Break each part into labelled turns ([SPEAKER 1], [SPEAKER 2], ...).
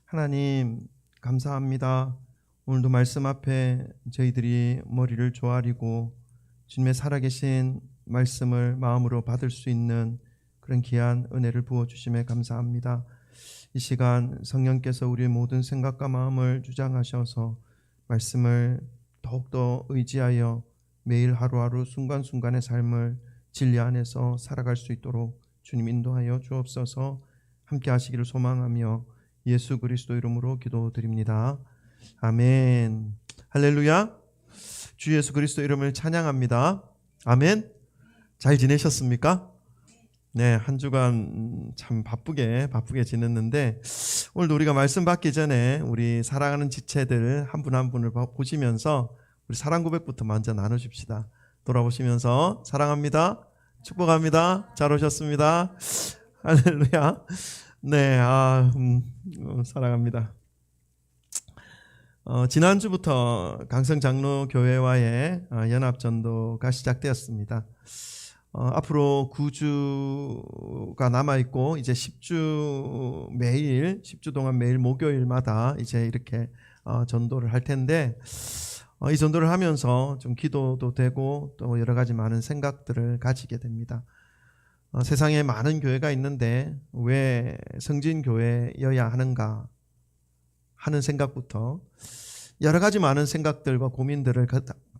[SPEAKER 1] 하나님 감사합니다. 오늘도 말씀 앞에 저희들이 머리를 조아리고 주님의 살아계신 말씀을 마음으로 받을 수 있는 그런 귀한 은혜를 부어주심에 감사합니다. 이 시간 성령께서 우리의 모든 생각과 마음을 주장하셔서 말씀을 더욱더 의지하여 매일 하루하루 순간순간의 삶을 진리 안에서 살아갈 수 있도록 주님 인도하여 주옵소서. 함께 하시기를 소망하며 예수 그리스도 이름으로 기도드립니다. 아멘. 할렐루야. 주 예수 그리스도 이름을 찬양합니다. 아멘. 잘 지내셨습니까? 네, 한 주간 참 바쁘게 지냈는데 오늘도 우리가 말씀 받기 전에 우리 사랑하는 지체들 한 분 한 분을 보시면서 우리 사랑 고백부터 먼저 나누십시다. 돌아보시면서 사랑합니다. 축복합니다. 잘 오셨습니다. 할렐루야. 네, 사랑합니다. 지난주부터 강성장로교회와의 연합전도가 시작되었습니다. 앞으로 9주가 남아있고 이제 10주 동안 매일 목요일마다 이제 이렇게 전도를 할 텐데 이 전도를 하면서 좀 기도도 되고 또 여러 가지 많은 생각들을 가지게 됩니다. 세상에 많은 교회가 있는데 왜 성진교회여야 하는가 하는 생각부터 여러 가지 많은 생각들과 고민들을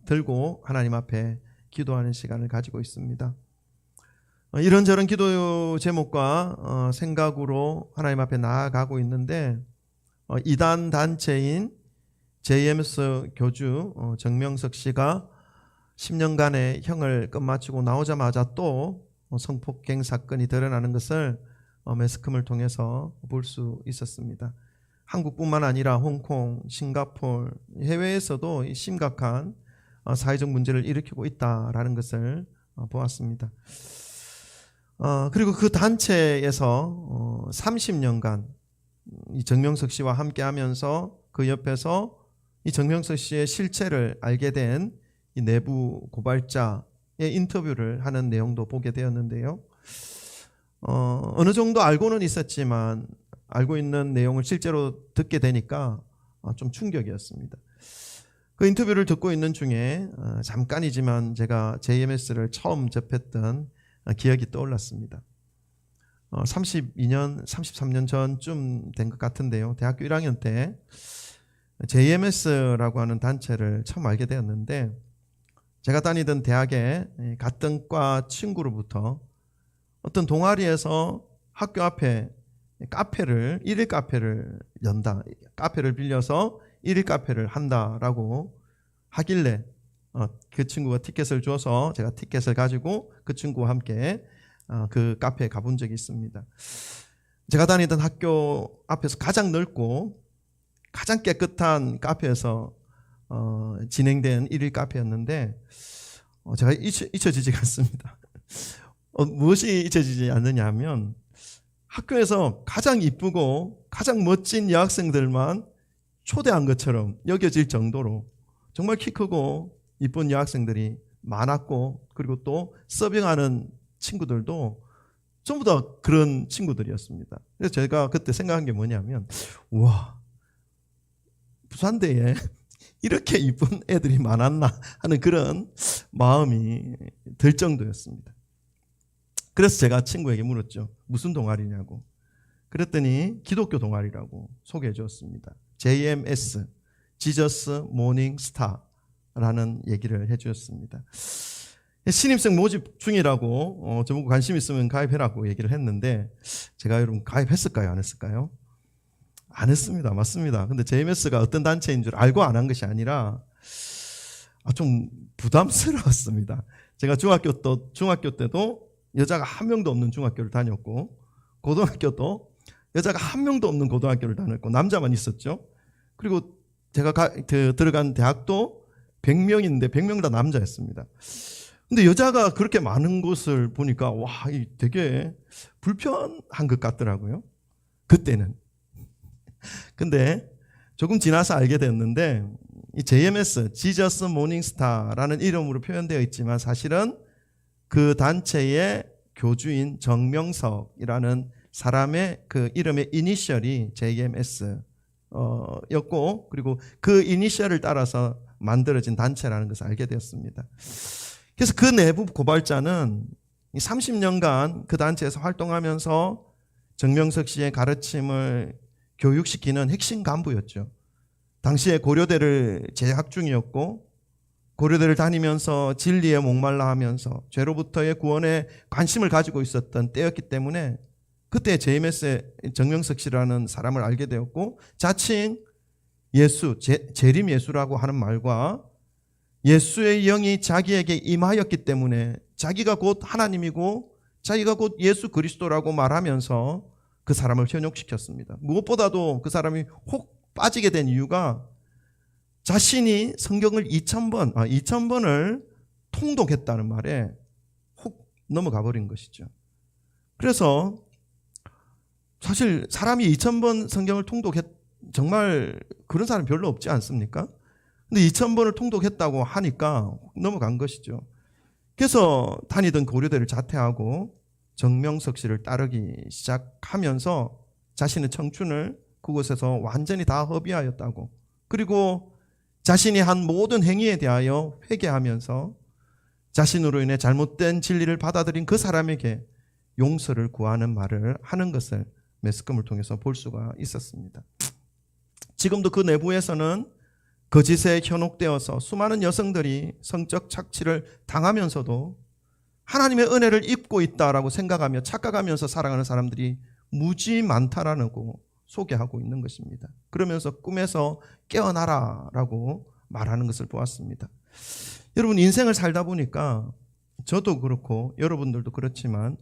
[SPEAKER 1] 들고 하나님 앞에 기도하는 시간을 가지고 있습니다. 이런저런 기도 제목과 생각으로 하나님 앞에 나아가고 있는데 이단 단체인 JMS 교주 정명석 씨가 10년간의 형을 끝마치고 나오자마자 또 성폭행 사건이 드러나는 것을 매스컴을 통해서 볼 수 있었습니다. 한국뿐만 아니라 홍콩, 싱가포르, 해외에서도 심각한 사회적 문제를 일으키고 있다라는 것을 보았습니다. 그리고 그 단체에서 30년간 이 정명석 씨와 함께 하면서 그 옆에서 이 정명석 씨의 실체를 알게 된 이 내부 고발자의 인터뷰를 하는 내용도 보게 되었는데요. 어느 정도 알고는 있었지만 알고 있는 내용을 실제로 듣게 되니까 좀 충격이었습니다. 그 인터뷰를 듣고 있는 중에 잠깐이지만 제가 JMS를 처음 접했던 기억이 떠올랐습니다. 32년, 33년 전쯤 된 것 같은데요. 대학교 1학년 때 JMS라고 하는 단체를 처음 알게 되었는데 제가 다니던 대학에 갔던 과 친구로부터 어떤 동아리에서 학교 앞에 카페를 1일 카페를 연다. 카페를 빌려서 1일 카페를 한다라고 하길래 그 친구가 티켓을 줘서 제가 티켓을 가지고 그 친구와 함께 그 카페에 가본 적이 있습니다. 제가 다니던 학교 앞에서 가장 넓고 가장 깨끗한 카페에서 진행된 1일 카페였는데 제가 잊혀지지가 않습니다. 무엇이 잊혀지지 않느냐 하면 학교에서 가장 이쁘고 가장 멋진 여학생들만 초대한 것처럼 여겨질 정도로 정말 키 크고 이쁜 여학생들이 많았고 그리고 또 서빙하는 친구들도 전부 다 그런 친구들이었습니다. 그래서 제가 그때 생각한 게 뭐냐면 우와, 부산대에 이렇게 이쁜 애들이 많았나 하는 그런 마음이 들 정도였습니다. 그래서 제가 친구에게 물었죠. 무슨 동아리냐고. 그랬더니 기독교 동아리라고 소개해 주었습니다. JMS, 지저스 모닝 스타라는 얘기를 해 주었습니다. 신입생 모집 중이라고 저보고 관심 있으면 가입해라고 얘기를 했는데 제가 여러분 가입했을까요? 안 했을까요? 안 했습니다. 맞습니다. 근데 JMS가 어떤 단체인 줄 알고 안 한 것이 아니라 좀 부담스러웠습니다. 제가 중학교 때도 여자가 한 명도 없는 중학교를 다녔고 고등학교도 여자가 한 명도 없는 고등학교를 다녔고 남자만 있었죠. 그리고 제가 들어간 대학도 100명인데 100명 다 남자였습니다. 근데 여자가 그렇게 많은 곳을 보니까 와, 되게 불편한 것 같더라고요. 그때는. 근데 조금 지나서 알게 됐는데 이 JMS, 지저스 모닝스타라는 이름으로 표현되어 있지만 사실은 그 단체의 교주인 정명석이라는 사람의 그 이름의 이니셜이 JMS 였고, 그리고 그 이니셜을 따라서 만들어진 단체라는 것을 알게 되었습니다. 그래서 그 내부 고발자는 30년간 그 단체에서 활동하면서 정명석 씨의 가르침을 교육시키는 핵심 간부였죠. 당시에 고려대를 재학 중이었고, 고려대를 다니면서 진리에 목말라 하면서 죄로부터의 구원에 관심을 가지고 있었던 때였기 때문에 그때 JMS의 정명석 씨라는 사람을 알게 되었고, 자칭 예수, 재림 예수라고 하는 말과 예수의 영이 자기에게 임하였기 때문에 자기가 곧 하나님이고 자기가 곧 예수 그리스도라고 말하면서 그 사람을 현혹시켰습니다. 무엇보다도 그 사람이 혹 빠지게 된 이유가 자신이 성경을 2000번을 통독했다는 말에 혹 넘어가 버린 것이죠. 그래서 사실 사람이 2000번 성경을 정말 그런 사람 별로 없지 않습니까? 근데 2000번을 통독했다고 하니까 넘어간 것이죠. 그래서 다니던 고려대를 자퇴하고 정명석 씨를 따르기 시작하면서 자신의 청춘을 그곳에서 완전히 다 허비하였다고, 그리고 자신이 한 모든 행위에 대하여 회개하면서 자신으로 인해 잘못된 진리를 받아들인 그 사람에게 용서를 구하는 말을 하는 것을 매스컴을 통해서 볼 수가 있었습니다. 지금도 그 내부에서는 거짓에 현혹되어서 수많은 여성들이 성적 착취를 당하면서도 하나님의 은혜를 입고 있다라고 생각하며 착각하면서 살아가는 사람들이 무지 많다라고 소개하고 있는 것입니다. 그러면서 꿈에서 깨어나라라고 말하는 것을 보았습니다. 여러분, 인생을 살다 보니까 저도 그렇고 여러분들도 그렇지만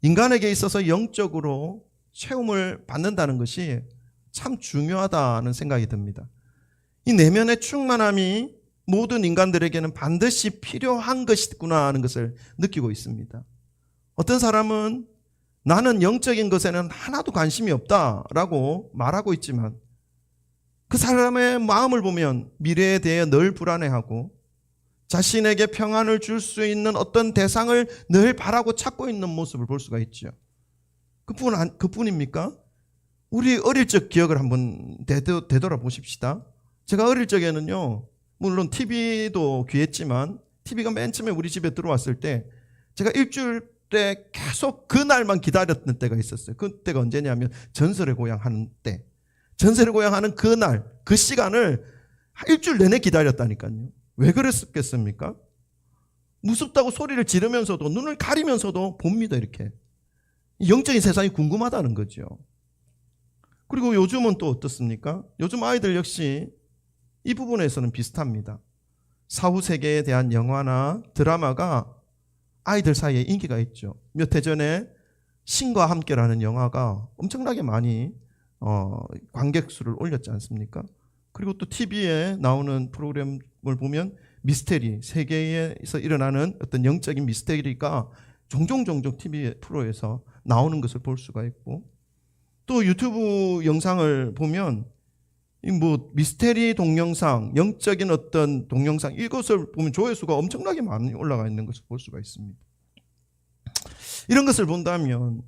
[SPEAKER 1] 인간에게 있어서 영적으로 체험을 받는다는 것이 참 중요하다는 생각이 듭니다. 이 내면의 충만함이 모든 인간들에게는 반드시 필요한 것이구나 하는 것을 느끼고 있습니다. 어떤 사람은 나는 영적인 것에는 하나도 관심이 없다라고 말하고 있지만 그 사람의 마음을 보면 미래에 대해 늘 불안해하고 자신에게 평안을 줄 수 있는 어떤 대상을 늘 바라고 찾고 있는 모습을 볼 수가 있죠. 그뿐입니까? 우리 어릴 적 기억을 한번 되돌아보십시다. 제가 어릴 적에는요, 물론 TV도 귀했지만 TV가 맨 처음에 우리 집에 들어왔을 때 제가 일주일 때 계속 그날만 기다렸던 때가 있었어요. 그때가 언제냐면 전설의 고향 하는 때. 전설의 고향 하는 그날, 그 시간을 일주일 내내 기다렸다니까요. 왜 그랬겠습니까? 무섭다고 소리를 지르면서도 눈을 가리면서도 봅니다, 이렇게. 영적인 세상이 궁금하다는 거죠. 그리고 요즘은 또 어떻습니까? 요즘 아이들 역시 이 부분에서는 비슷합니다. 사후 세계에 대한 영화나 드라마가 아이들 사이에 인기가 있죠. 몇 해 전에 신과 함께라는 영화가 엄청나게 많이 관객 수를 올렸지 않습니까? 그리고 또 TV에 나오는 프로그램을 보면 미스테리, 세계에서 일어나는 어떤 영적인 미스테리가 종종 TV 프로에서 나오는 것을 볼 수가 있고, 또 유튜브 영상을 보면 미스테리 동영상, 영적인 어떤 동영상, 이것을 보면 조회수가 엄청나게 많이 올라가 있는 것을 볼 수가 있습니다. 이런 것을 본다면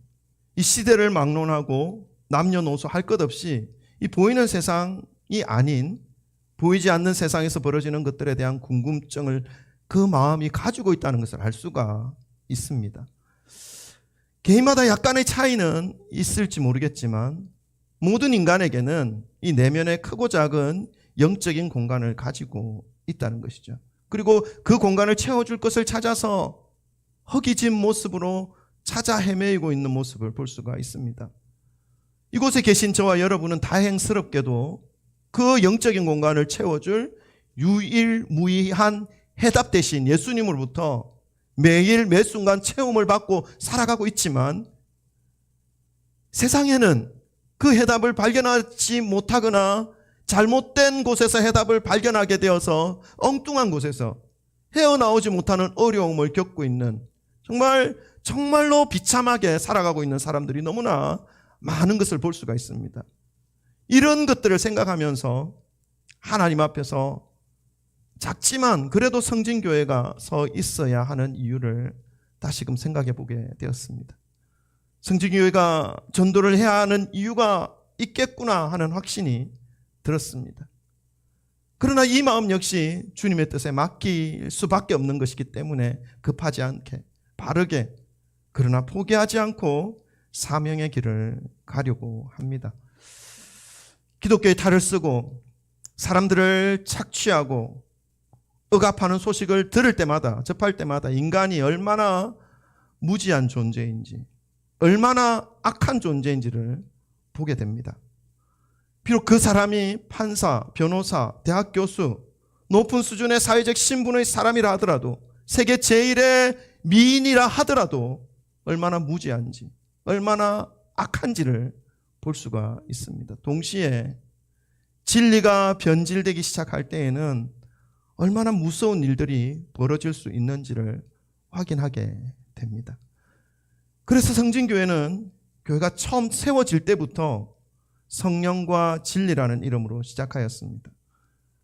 [SPEAKER 1] 이 시대를 막론하고 남녀노소 할 것 없이 이 보이는 세상이 아닌 보이지 않는 세상에서 벌어지는 것들에 대한 궁금증을 그 마음이 가지고 있다는 것을 알 수가 있습니다. 개인마다 약간의 차이는 있을지 모르겠지만 모든 인간에게는 이 내면의 크고 작은 영적인 공간을 가지고 있다는 것이죠. 그리고 그 공간을 채워줄 것을 찾아서 허기진 모습으로 찾아 헤매이고 있는 모습을 볼 수가 있습니다. 이곳에 계신 저와 여러분은 다행스럽게도 그 영적인 공간을 채워줄 유일무이한 해답 대신 예수님으로부터 매일 매 순간 체험을 받고 살아가고 있지만 세상에는 그 해답을 발견하지 못하거나 잘못된 곳에서 해답을 발견하게 되어서 엉뚱한 곳에서 헤어나오지 못하는 어려움을 겪고 있는 정말로 비참하게 살아가고 있는 사람들이 너무나 많은 것을 볼 수가 있습니다. 이런 것들을 생각하면서 하나님 앞에서 작지만 그래도 성진교회가 서 있어야 하는 이유를 다시금 생각해 보게 되었습니다. 성지교회가 전도를 해야 하는 이유가 있겠구나 하는 확신이 들었습니다. 그러나 이 마음 역시 주님의 뜻에 맡길 수밖에 없는 것이기 때문에 급하지 않게 바르게 그러나 포기하지 않고 사명의 길을 가려고 합니다. 기독교의 탈을 쓰고 사람들을 착취하고 억압하는 소식을 들을 때마다, 접할 때마다 인간이 얼마나 무지한 존재인지, 얼마나 악한 존재인지를 보게 됩니다. 비록 그 사람이 판사, 변호사, 대학 교수, 높은 수준의 사회적 신분의 사람이라 하더라도, 세계 제일의 미인이라 하더라도 얼마나 무지한지, 얼마나 악한지를 볼 수가 있습니다. 동시에 진리가 변질되기 시작할 때에는 얼마나 무서운 일들이 벌어질 수 있는지를 확인하게 됩니다. 그래서 성진교회는 교회가 처음 세워질 때부터 성령과 진리라는 이름으로 시작하였습니다.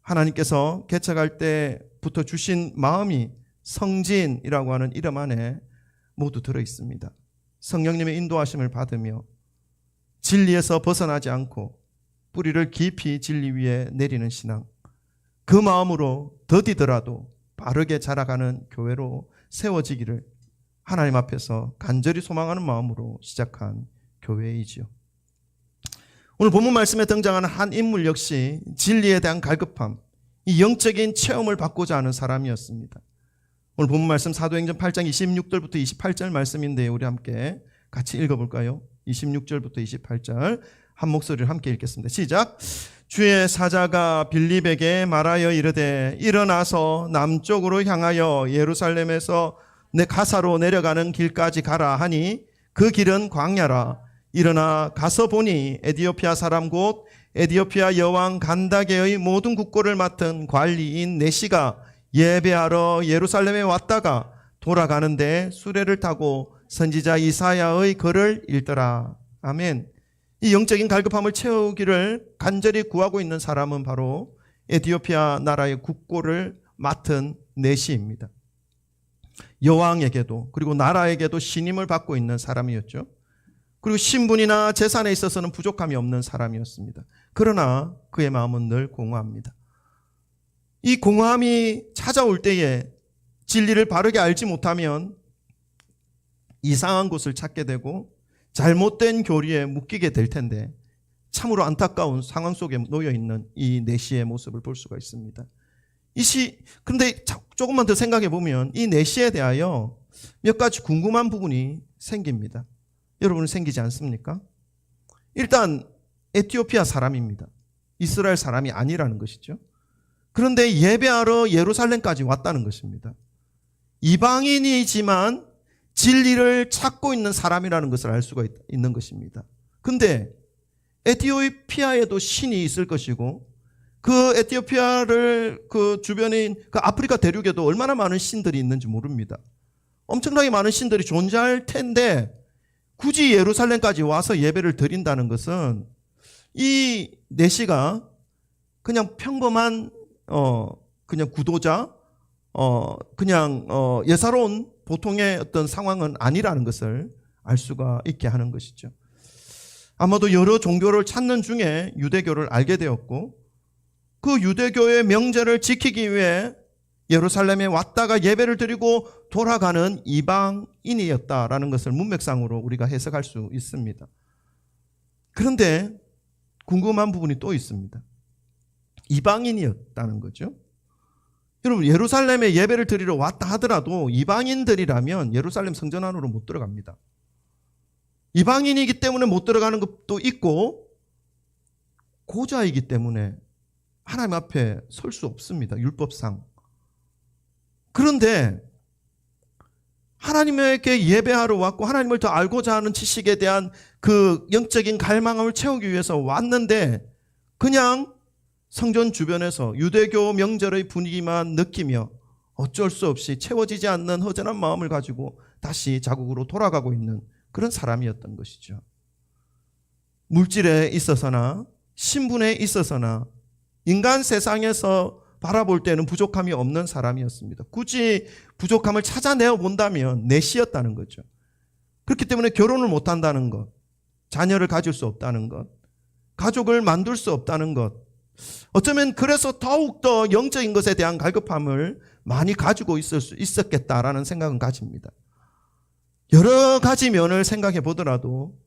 [SPEAKER 1] 하나님께서 개척할 때부터 주신 마음이 성진이라고 하는 이름 안에 모두 들어있습니다. 성령님의 인도하심을 받으며 진리에서 벗어나지 않고 뿌리를 깊이 진리 위에 내리는 신앙, 그 마음으로 더디더라도 바르게 자라가는 교회로 세워지기를 하나님 앞에서 간절히 소망하는 마음으로 시작한 교회이지요. 오늘 본문 말씀에 등장하는 한 인물 역시 진리에 대한 갈급함, 이 영적인 체험을 받고자 하는 사람이었습니다. 오늘 본문 말씀 사도행전 8장 26절부터 28절 말씀인데 우리 함께 같이 읽어볼까요? 26절부터 28절 한 목소리를 함께 읽겠습니다. 시작. 주의 사자가 빌립에게 말하여 이르되 일어나서 남쪽으로 향하여 예루살렘에서 내 가사로 내려가는 길까지 가라 하니 그 길은 광야라. 일어나 가서 보니 에디오피아 사람 곧 에디오피아 여왕 간다게의 모든 국고를 맡은 관리인 네시가 예배하러 예루살렘에 왔다가 돌아가는데 수레를 타고 선지자 이사야의 글을 읽더라. 아멘. 이 영적인 갈급함을 채우기를 간절히 구하고 있는 사람은 바로 에디오피아 나라의 국고를 맡은 네시입니다. 여왕에게도 그리고 나라에게도 신임을 받고 있는 사람이었죠. 그리고 신분이나 재산에 있어서는 부족함이 없는 사람이었습니다. 그러나 그의 마음은 늘 공허합니다. 이 공허함이 찾아올 때에 진리를 바르게 알지 못하면 이상한 곳을 찾게 되고 잘못된 교리에 묶이게 될 텐데 참으로 안타까운 상황 속에 놓여 있는 이 네시의 모습을 볼 수가 있습니다. 그런데 조금만 더 생각해 보면 이 네시에 대하여 몇 가지 궁금한 부분이 생깁니다. 여러분은 생기지 않습니까? 일단 에티오피아 사람입니다. 이스라엘 사람이 아니라는 것이죠. 그런데 예배하러 예루살렘까지 왔다는 것입니다. 이방인이지만 진리를 찾고 있는 사람이라는 것을 알 수가 있는 것입니다. 그런데 에티오피아에도 신이 있을 것이고 그 에티오피아를 그 주변인 그 아프리카 대륙에도 얼마나 많은 신들이 있는지 모릅니다. 엄청나게 많은 신들이 존재할 텐데 굳이 예루살렘까지 와서 예배를 드린다는 것은 이 네시가 그냥 평범한 그냥 구도자 그냥 예사로운 보통의 어떤 상황은 아니라는 것을 알 수가 있게 하는 것이죠. 아마도 여러 종교를 찾는 중에 유대교를 알게 되었고 그 유대교의 명제를 지키기 위해 예루살렘에 왔다가 예배를 드리고 돌아가는 이방인이었다라는 것을 문맥상으로 우리가 해석할 수 있습니다. 그런데 궁금한 부분이 또 있습니다. 이방인이었다는 거죠. 여러분 예루살렘에 예배를 드리러 왔다 하더라도 이방인들이라면 예루살렘 성전 안으로 못 들어갑니다. 이방인이기 때문에 못 들어가는 것도 있고 고자이기 때문에 하나님 앞에 설 수 없습니다. 율법상. 그런데 하나님에게 예배하러 왔고 하나님을 더 알고자 하는 지식에 대한 그 영적인 갈망함을 채우기 위해서 왔는데 그냥 성전 주변에서 유대교 명절의 분위기만 느끼며 어쩔 수 없이 채워지지 않는 허전한 마음을 가지고 다시 자국으로 돌아가고 있는 그런 사람이었던 것이죠. 물질에 있어서나 신분에 있어서나 인간 세상에서 바라볼 때는 부족함이 없는 사람이었습니다. 굳이 부족함을 찾아내어 본다면 네시였다는 거죠. 그렇기 때문에 결혼을 못한다는 것, 자녀를 가질 수 없다는 것, 가족을 만들 수 없다는 것, 어쩌면 그래서 더욱더 영적인 것에 대한 갈급함을 많이 가지고 있을 수 있었겠다라는 생각은 가집니다. 여러 가지 면을 생각해 보더라도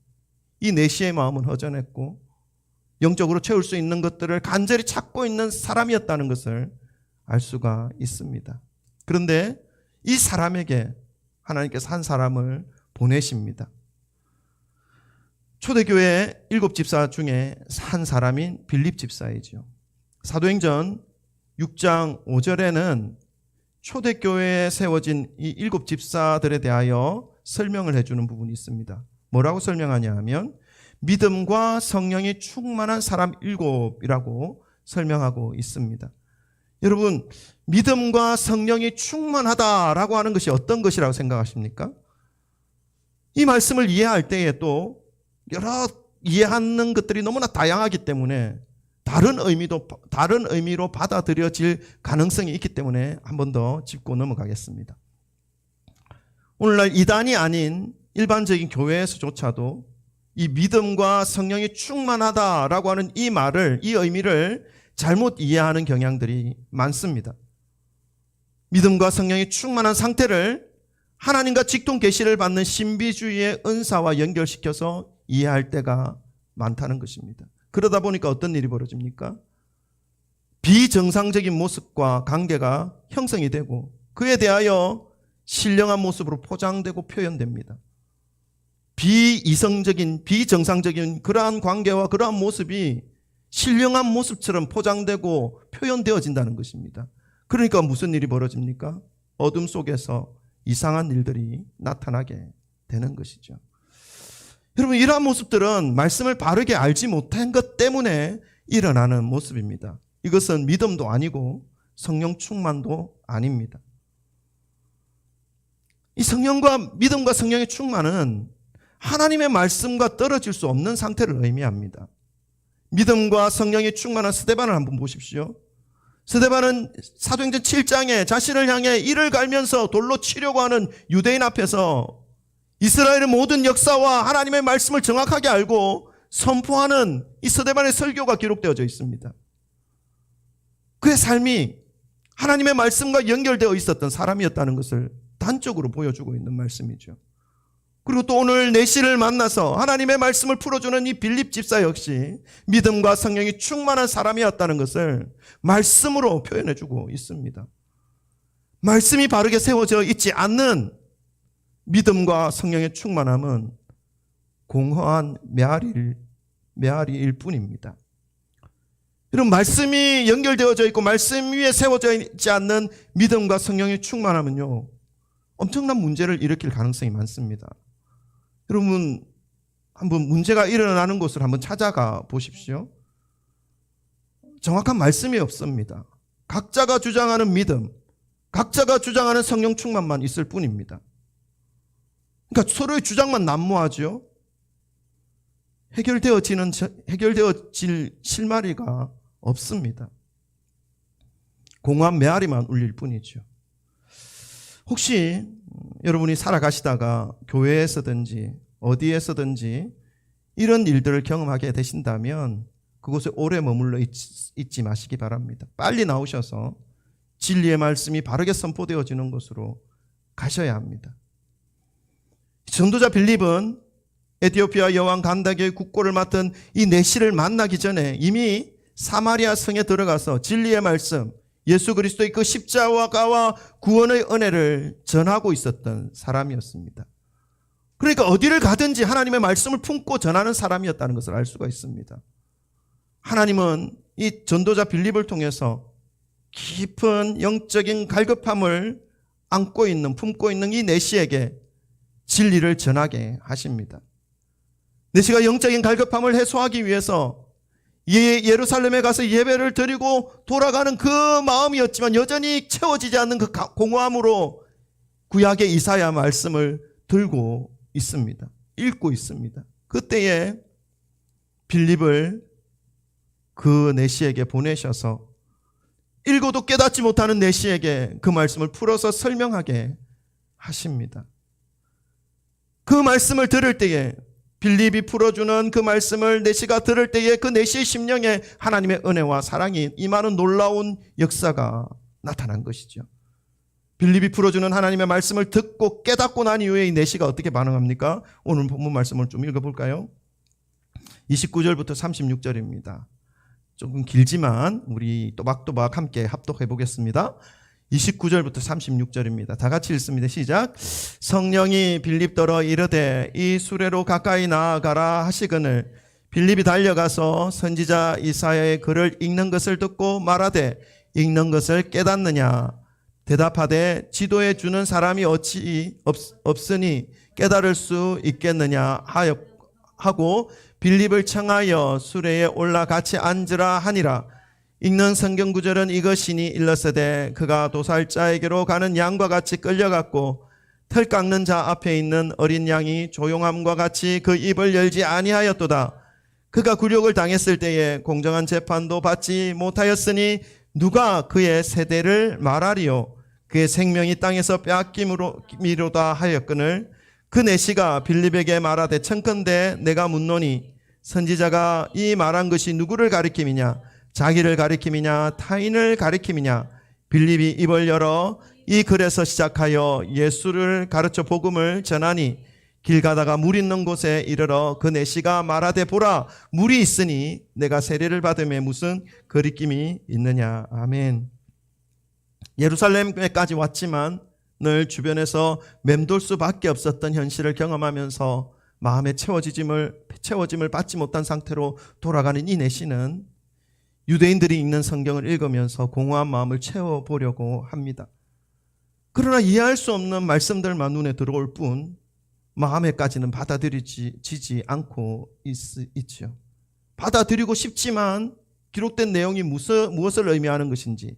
[SPEAKER 1] 이 내시의 마음은 허전했고 영적으로 채울 수 있는 것들을 간절히 찾고 있는 사람이었다는 것을 알 수가 있습니다. 그런데 이 사람에게 하나님께서 한 사람을 보내십니다. 초대교회 7집사 중에 한 사람인 빌립 집사이죠. 사도행전 6장 5절에는 초대교회에 세워진 이 7집사들에 대하여 설명을 해주는 부분이 있습니다. 뭐라고 설명하냐 하면 믿음과 성령이 충만한 사람 7이라고 설명하고 있습니다. 여러분, 믿음과 성령이 충만하다라고 하는 것이 어떤 것이라고 생각하십니까? 이 말씀을 이해할 때에 또 여러 이해하는 것들이 너무나 다양하기 때문에 다른 의미로 받아들여질 가능성이 있기 때문에 한 번 더 짚고 넘어가겠습니다. 오늘날 이단이 아닌 일반적인 교회에서조차도 이 믿음과 성령이 충만하다라고 하는 이 말을, 이 의미를 잘못 이해하는 경향들이 많습니다. 믿음과 성령이 충만한 상태를 하나님과 직통 계시를 받는 신비주의의 은사와 연결시켜서 이해할 때가 많다는 것입니다. 그러다 보니까 어떤 일이 벌어집니까? 비정상적인 모습과 관계가 형성이 되고 그에 대하여 신령한 모습으로 포장되고 표현됩니다. 비이성적인, 비정상적인 그러한 관계와 그러한 모습이 신령한 모습처럼 포장되고 표현되어진다는 것입니다. 그러니까 무슨 일이 벌어집니까? 어둠 속에서 이상한 일들이 나타나게 되는 것이죠. 여러분, 이러한 모습들은 말씀을 바르게 알지 못한 것 때문에 일어나는 모습입니다. 이것은 믿음도 아니고 성령 충만도 아닙니다. 이 성령과 믿음과 성령의 충만은 하나님의 말씀과 떨어질 수 없는 상태를 의미합니다. 믿음과 성령이 충만한 스데반을 한번 보십시오. 스데반은 사도행전 7장에 자신을 향해 이를 갈면서 돌로 치려고 하는 유대인 앞에서 이스라엘의 모든 역사와 하나님의 말씀을 정확하게 알고 선포하는 이 스데반의 설교가 기록되어져 있습니다. 그의 삶이 하나님의 말씀과 연결되어 있었던 사람이었다는 것을 단적으로 보여주고 있는 말씀이죠. 그리고 또 오늘 내시를 만나서 하나님의 말씀을 풀어주는 이 빌립 집사 역시 믿음과 성령이 충만한 사람이었다는 것을 말씀으로 표현해주고 있습니다. 말씀이 바르게 세워져 있지 않는 믿음과 성령의 충만함은 공허한 메아리일 뿐입니다. 이런 말씀이 연결되어져 있고 말씀 위에 세워져 있지 않는 믿음과 성령의 충만함은요, 엄청난 문제를 일으킬 가능성이 많습니다. 여러분, 한번 문제가 일어나는 곳을 한번 찾아가 보십시오. 정확한 말씀이 없습니다. 각자가 주장하는 믿음, 각자가 주장하는 성령 충만만 있을 뿐입니다. 그러니까 서로의 주장만 난무하죠. 해결되어질 실마리가 없습니다. 공허한 메아리만 울릴 뿐이죠. 혹시 여러분이 살아가시다가 교회에서든지 어디에서든지 이런 일들을 경험하게 되신다면 그곳에 오래 머물러 있지 마시기 바랍니다. 빨리 나오셔서 진리의 말씀이 바르게 선포되어지는 곳으로 가셔야 합니다. 전도자 빌립은 에티오피아 여왕 간다게의 국고를 맡은 이 내시를 만나기 전에 이미 사마리아 성에 들어가서 진리의 말씀, 예수 그리스도의 그 십자가와 구원의 은혜를 전하고 있었던 사람이었습니다. 그러니까 어디를 가든지 하나님의 말씀을 품고 전하는 사람이었다는 것을 알 수가 있습니다. 하나님은 이 전도자 빌립을 통해서 깊은 영적인 갈급함을 품고 있는 이 내시에게 진리를 전하게 하십니다. 내시가 영적인 갈급함을 해소하기 위해서 예루살렘에 가서 예배를 드리고 돌아가는 그 마음이었지만 여전히 채워지지 않는 그 공허함으로 구약의 이사야 말씀을 들고 있습니다. 읽고 있습니다. 그때에 빌립을 그 내시에게 보내셔서 읽어도 깨닫지 못하는 내시에게 그 말씀을 풀어서 설명하게 하십니다. 그 말씀을 들을 때에, 빌립이 풀어주는 그 말씀을 내시가 들을 때에 그 내시의 심령에 하나님의 은혜와 사랑이 임하는 놀라운 역사가 나타난 것이죠. 빌립이 풀어주는 하나님의 말씀을 듣고 깨닫고 난 이후에 이 내시가 어떻게 반응합니까? 오늘 본문 말씀을 좀 읽어볼까요? 29절부터 36절입니다. 조금 길지만 우리 또박또박 함께 합독해 보겠습니다. 29절부터 36절입니다. 다 같이 읽습니다. 시작. 성령이 빌립더러 이르되 이 수레로 가까이 나아가라 하시거늘 빌립이 달려가서 선지자 이사야의 글을 읽는 것을 듣고 말하되 읽는 것을 깨닫느냐? 대답하되 지도해 주는 사람이 어찌 없으니 깨달을 수 있겠느냐 하고 빌립을 청하여 수레에 올라 같이 앉으라 하니라. 읽는 성경 구절은 이것이니 일러서되 그가 도살자에게로 가는 양과 같이 끌려갔고 털 깎는 자 앞에 있는 어린 양이 조용함과 같이 그 입을 열지 아니하였도다. 그가 굴욕을 당했을 때에 공정한 재판도 받지 못하였으니 누가 그의 세대를 말하리요? 그의 생명이 땅에서 빼앗김이로다 하였거늘 그 내시가 빌립에게 말하되 청컨대 내가 묻노니 선지자가 이 말한 것이 누구를 가리킴이냐? 자기를 가리킴이냐? 타인을 가리킴이냐? 빌립이 입을 열어 이 글에서 시작하여 예수를 가르쳐 복음을 전하니 길 가다가 물 있는 곳에 이르러 그 내시가 말하되 보라 물이 있으니 내가 세례를 받음에 무슨 거리낌이 있느냐. 아멘. 예루살렘에까지 왔지만 늘 주변에서 맴돌 수밖에 없었던 현실을 경험하면서 마음의 채워짐을 받지 못한 상태로 돌아가는 이 내시는 유대인들이 읽는 성경을 읽으면서 공허한 마음을 채워보려고 합니다. 그러나 이해할 수 없는 말씀들만 눈에 들어올 뿐 마음에까지는 받아들이지 않고 있죠. 받아들이고 싶지만 기록된 내용이 무엇을 의미하는 것인지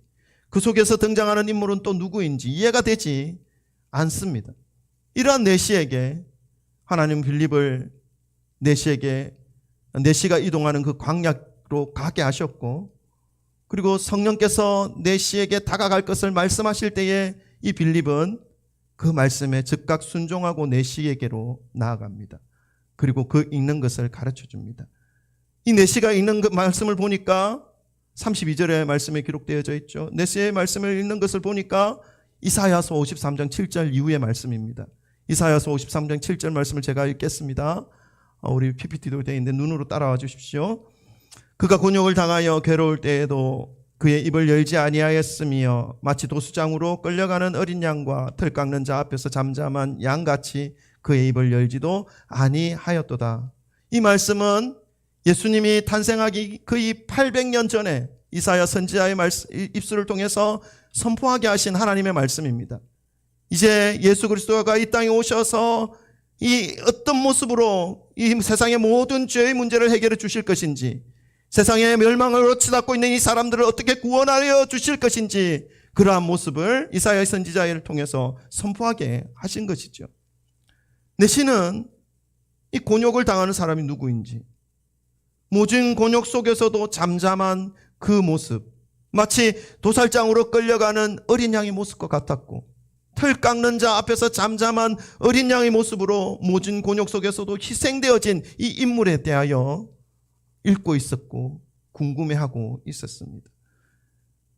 [SPEAKER 1] 그 속에서 등장하는 인물은 또 누구인지 이해가 되지 않습니다. 이러한 내시에게 하나님 빌립을 내시가 이동하는 그 광야로 가게 하셨고 그리고 성령께서 내시에게 다가갈 것을 말씀하실 때에 이 빌립은 그 말씀에 즉각 순종하고 내시에게로 나아갑니다. 그리고 그 읽는 것을 가르쳐 줍니다. 이 내시가 읽는 그 말씀을 보니까 32절의 말씀에 기록되어져 있죠. 내시의 말씀을 읽는 것을 보니까 이사야서 53장 7절 이후의 말씀입니다. 이사야서 53장 7절 말씀을 제가 읽겠습니다. 우리 PPT도 되어 있는데 눈으로 따라와 주십시오. 그가 곤욕을 당하여 괴로울 때에도 그의 입을 열지 아니하였으며 마치 도수장으로 끌려가는 어린 양과 털 깎는 자 앞에서 잠잠한 양같이 그의 입을 열지도 아니하였도다. 이 말씀은 예수님이 탄생하기 거의 800년 전에 이사야 선지자의 입술을 통해서 선포하게 하신 하나님의 말씀입니다. 이제 예수 그리스도가 이 땅에 오셔서 이 어떤 모습으로 이 세상의 모든 죄의 문제를 해결해 주실 것인지 세상의 멸망을 치닫고 있는 이 사람들을 어떻게 구원하여 주실 것인지 그러한 모습을 이사야 선지자를 통해서 선포하게 하신 것이죠. 내시는 이 곤욕을 당하는 사람이 누구인지 모진 곤욕 속에서도 잠잠한 그 모습 마치 도살장으로 끌려가는 어린 양의 모습과 같았고 털 깎는 자 앞에서 잠잠한 어린 양의 모습으로 모진 곤욕 속에서도 희생되어진 이 인물에 대하여 읽고 있었고 궁금해하고 있었습니다.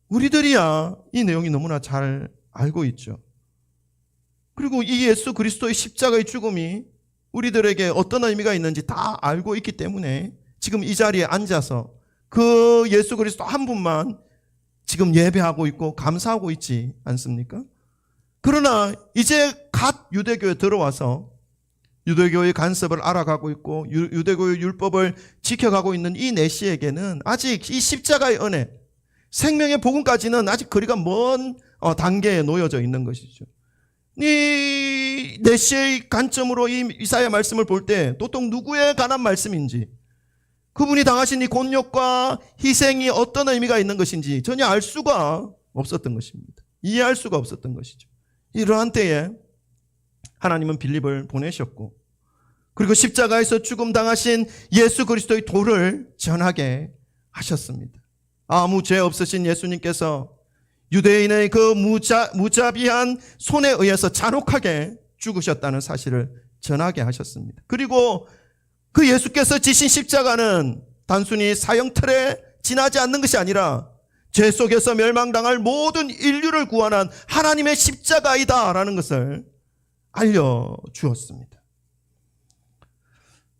[SPEAKER 1] 우리들이야 이 내용이 너무나 잘 알고 있죠. 그리고 이 예수 그리스도의 십자가의 죽음이 우리들에게 어떤 의미가 있는지 다 알고 있기 때문에 지금 이 자리에 앉아서 그 예수 그리스도 한 분만 지금 예배하고 있고 감사하고 있지 않습니까? 그러나 이제 갓 유대교에 들어와서 유대교의 간섭을 알아가고 있고 유대교의 율법을 지켜가고 있는 이 내시에게는 아직 이 십자가의 은혜, 생명의 복음까지는 아직 거리가 먼 단계에 놓여져 있는 것이죠. 이 내시의 관점으로 이 이사야 말씀을 볼 때 도통 누구에 관한 말씀인지 그분이 당하신 이 곤욕과 희생이 어떤 의미가 있는 것인지 전혀 알 수가 없었던 것입니다. 이해할 수가 없었던 것이죠. 이러한 때에 하나님은 빌립을 보내셨고 그리고 십자가에서 죽음 당하신 예수 그리스도의 도를 전하게 하셨습니다. 아무 죄 없으신 예수님께서 유대인의 그 무자비한 손에 의해서 잔혹하게 죽으셨다는 사실을 전하게 하셨습니다. 그리고 그 예수께서 지신 십자가는 단순히 사형틀에 지나지 않는 것이 아니라 죄 속에서 멸망당할 모든 인류를 구원한 하나님의 십자가이다라는 것을 알려주었습니다.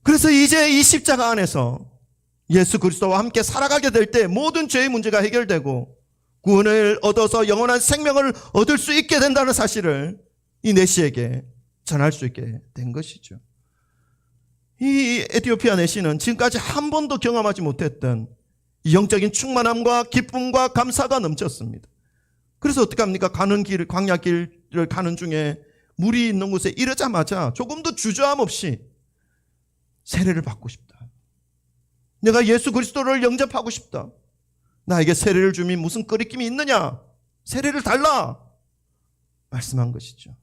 [SPEAKER 1] 그래서 이제 이 십자가 안에서 예수 그리스도와 함께 살아가게 될 때 모든 죄의 문제가 해결되고 구원을 얻어서 영원한 생명을 얻을 수 있게 된다는 사실을 이 내시에게 전할 수 있게 된 것이죠. 이 에티오피아 내시는 지금까지 한 번도 경험하지 못했던 영적인 충만함과 기쁨과 감사가 넘쳤습니다. 그래서 어떻게 합니까? 가는 길, 광야 길을 가는 중에 물이 있는 곳에 이르자마자 조금도 주저함 없이 세례를 받고 싶다. 내가 예수 그리스도를 영접하고 싶다. 나에게 세례를 주면 무슨 끄리낌이 있느냐? 세례를 달라! 말씀한 것이죠.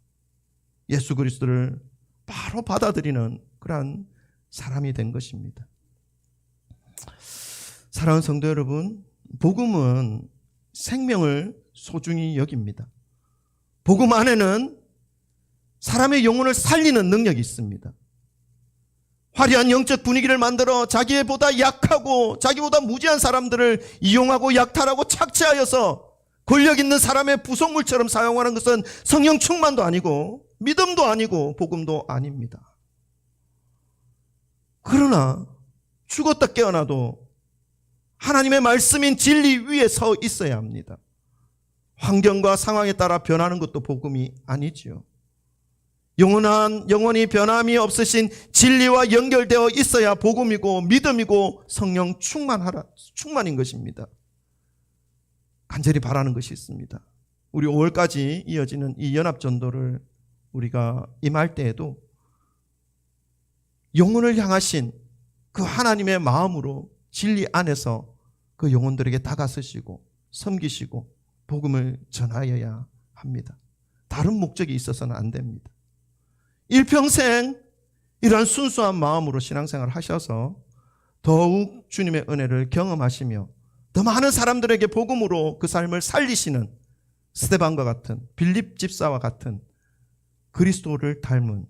[SPEAKER 1] 예수 그리스도를 바로 받아들이는 그러한 사람이 된 것입니다. 사랑하는 성도 여러분, 복음은 생명을 소중히 여깁니다. 복음 안에는 사람의 영혼을 살리는 능력이 있습니다. 화려한 영적 분위기를 만들어 자기보다 약하고 자기보다 무지한 사람들을 이용하고 약탈하고 착취하여서 권력 있는 사람의 부속물처럼 사용하는 것은 성령 충만도 아니고 믿음도 아니고 복음도 아닙니다. 그러나 죽었다 깨어나도 하나님의 말씀인 진리 위에 서 있어야 합니다. 환경과 상황에 따라 변하는 것도 복음이 아니지요. 영원히 변함이 없으신 진리와 연결되어 있어야 복음이고 믿음이고 성령 충만인 것입니다. 간절히 바라는 것이 있습니다. 우리 5월까지 이어지는 이 연합전도를 우리가 임할 때에도 영혼을 향하신 그 하나님의 마음으로 진리 안에서 그 영혼들에게 다가서시고 섬기시고 복음을 전하여야 합니다. 다른 목적이 있어서는 안 됩니다. 일평생 이러한 순수한 마음으로 신앙생활을 하셔서 더욱 주님의 은혜를 경험하시며 더 많은 사람들에게 복음으로 그 삶을 살리시는 스데반과 같은 빌립 집사와 같은 그리스도를 닮은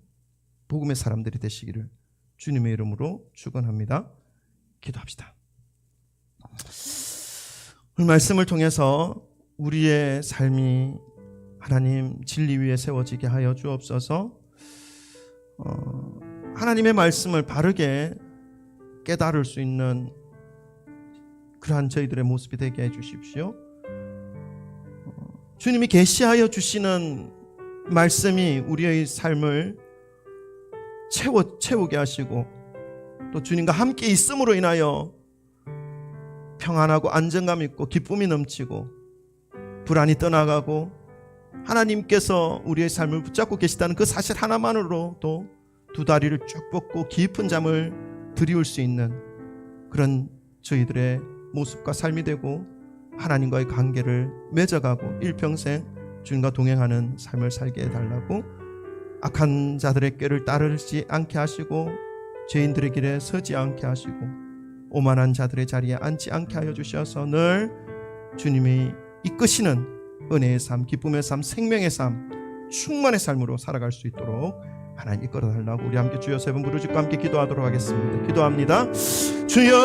[SPEAKER 1] 복음의 사람들이 되시기를 주님의 이름으로 축원합니다. 기도합시다. 오늘 말씀을 통해서 우리의 삶이 하나님 진리 위에 세워지게 하여 주옵소서. 하나님의 말씀을 바르게 깨달을 수 있는 그러한 저희들의 모습이 되게 해주십시오. 주님이 계시하여 주시는 말씀이 우리의 삶을 채우게 하시고 또 주님과 함께 있음으로 인하여 평안하고 안정감 있고 기쁨이 넘치고 불안이 떠나가고 하나님께서 우리의 삶을 붙잡고 계시다는 그 사실 하나만으로도 두 다리를 쭉 뻗고 깊은 잠을 드리울 수 있는 그런 저희들의 모습과 삶이 되고 하나님과의 관계를 맺어가고 일평생 주님과 동행하는 삶을 살게 해달라고, 악한 자들의 꾀를 따르지 않게 하시고 죄인들의 길에 서지 않게 하시고 오만한 자들의 자리에 앉지 않게 하여 주셔서 늘 주님이 이끄시는 은혜의 삶, 기쁨의 삶, 생명의 삶, 충만의 삶으로 살아갈 수 있도록 하나님 이끌어달라고 우리 함께 주여 세 번 부르짖고 함께 기도하도록 하겠습니다. 기도합니다. 주여